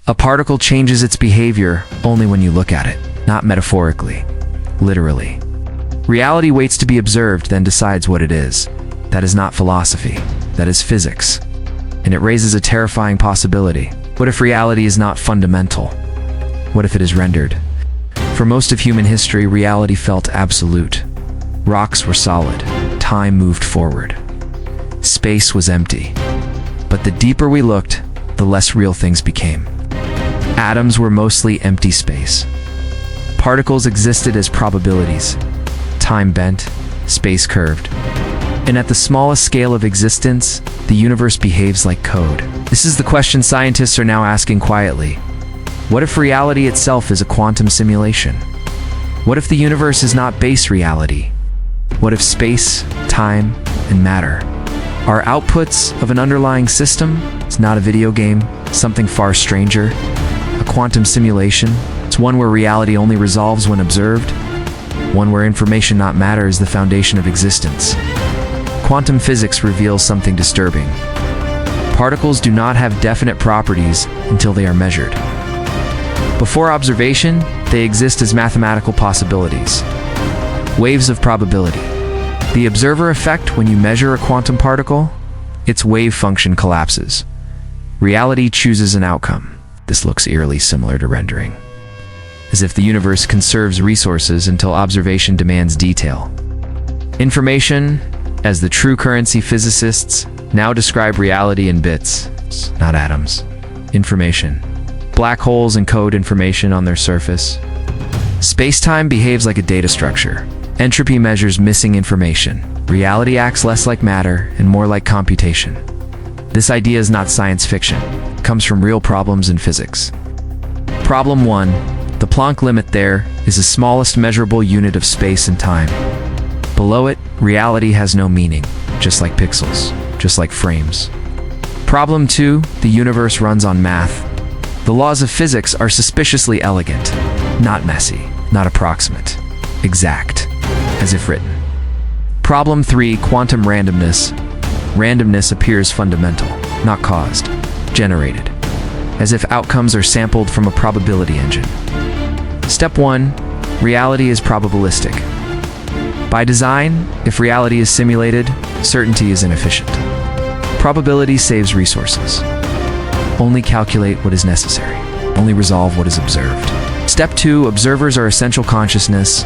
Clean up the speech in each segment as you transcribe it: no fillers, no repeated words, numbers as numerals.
A particle changes its behavior only when you look at it, not metaphorically, literally. Reality waits to be observed, then decides what it is. That is not philosophy. That is physics. And it raises a terrifying possibility. What if reality is not fundamental? What if it is rendered? For most of human history, reality felt absolute. Rocks were solid. Time moved forward. Space was empty. But the deeper we looked, the less real things became. Atoms were mostly empty space. Particles existed as probabilities. Time bent, space curved. And at the smallest scale of existence, the universe behaves like code. This is the question scientists are now asking quietly. What if reality itself is a quantum simulation? What if the universe is not base reality? What if space, time, and matter are outputs of an underlying system? It's not a video game, something far stranger. A quantum simulation. It's one where reality only resolves when observed. One where information, not matter, is the foundation of existence. Quantum physics reveals something disturbing. Particles do not have definite properties until they are measured. Before observation, they exist as mathematical possibilities. Waves of probability. The observer effect: when you measure a quantum particle, its wave function collapses. Reality chooses an outcome. This looks eerily similar to rendering. As if the universe conserves resources until observation demands detail. Information, as the true currency physicists now describe reality in bits, not atoms. Information. Black holes encode information on their surface. Space-time behaves like a data structure. Entropy measures missing information. Reality acts less like matter and more like computation. This idea is not science fiction. It comes from real problems in physics. Problem 1. The Planck limit. There is the smallest measurable unit of space and time. Below it, reality has no meaning, just like pixels, just like frames. Problem 2. The universe runs on math. The laws of physics are suspiciously elegant, not messy, not approximate, exact, as if written. Problem 3. Quantum randomness. Randomness appears fundamental, not caused, generated, as if outcomes are sampled from a probability engine. Step 1. Reality is probabilistic. By design, if reality is simulated, certainty is inefficient. Probability saves resources. Only calculate what is necessary. Only resolve what is observed. Step 2. Observers are essential. Consciousness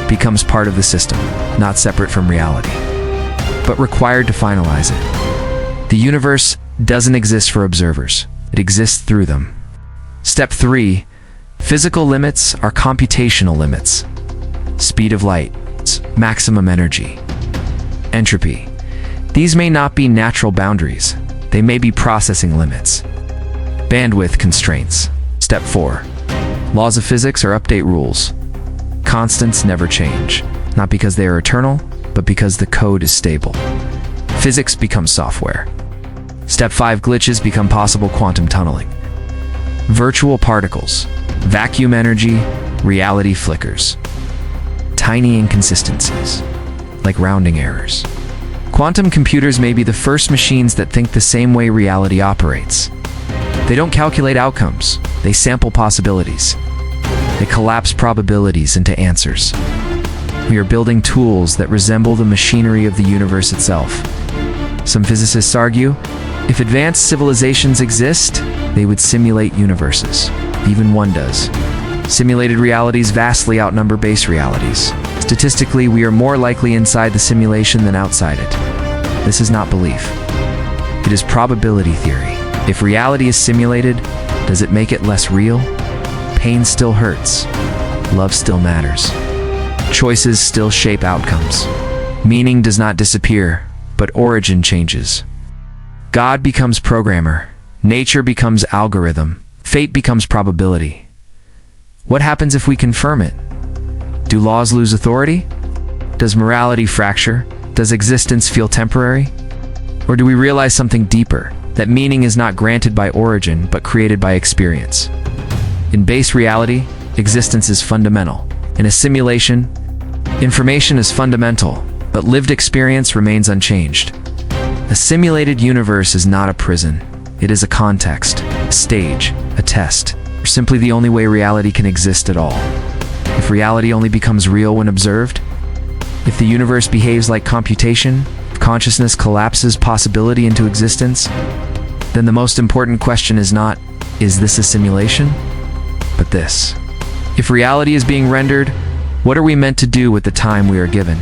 becomes part of the system, not separate from reality, but required to finalize it. The universe doesn't exist for observers. It exists through them. Step 3. Physical limits are computational limits. Speed of light, maximum energy, entropy. These may not be natural boundaries. They may be processing limits. Bandwidth constraints. Step 4. Laws of physics are update rules. Constants never change, not because they are eternal, but because the code is stable. Physics becomes software. Step 5. Glitches become possible. Quantum tunneling. Virtual particles. Vacuum energy. Reality flickers. Tiny inconsistencies, like rounding errors. Quantum computers may be the first machines that think the same way reality operates. They don't calculate outcomes. They sample possibilities. They collapse probabilities into answers. We are building tools that resemble the machinery of the universe itself. Some physicists argue, if advanced civilizations exist, they would simulate universes. Even one does. Simulated realities vastly outnumber base realities. Statistically, we are more likely inside the simulation than outside it. This is not belief. It is probability theory. If reality is simulated, does it make it less real? Pain still hurts. Love still matters. Choices still shape outcomes. Meaning does not disappear, but origin changes. God becomes programmer. Nature becomes algorithm. Fate becomes probability. What happens if we confirm it? Do laws lose authority? Does morality fracture? Does existence feel temporary? Or do we realize something deeper, that meaning is not granted by origin, but created by experience? In base reality, existence is fundamental. In a simulation, information is fundamental, but lived experience remains unchanged. A simulated universe is not a prison. It is a context, a stage, a test, or simply the only way reality can exist at all. If reality only becomes real when observed, if the universe behaves like computation, if consciousness collapses possibility into existence, then the most important question is not, is this a simulation? But this. If reality is being rendered, what are we meant to do with the time we are given?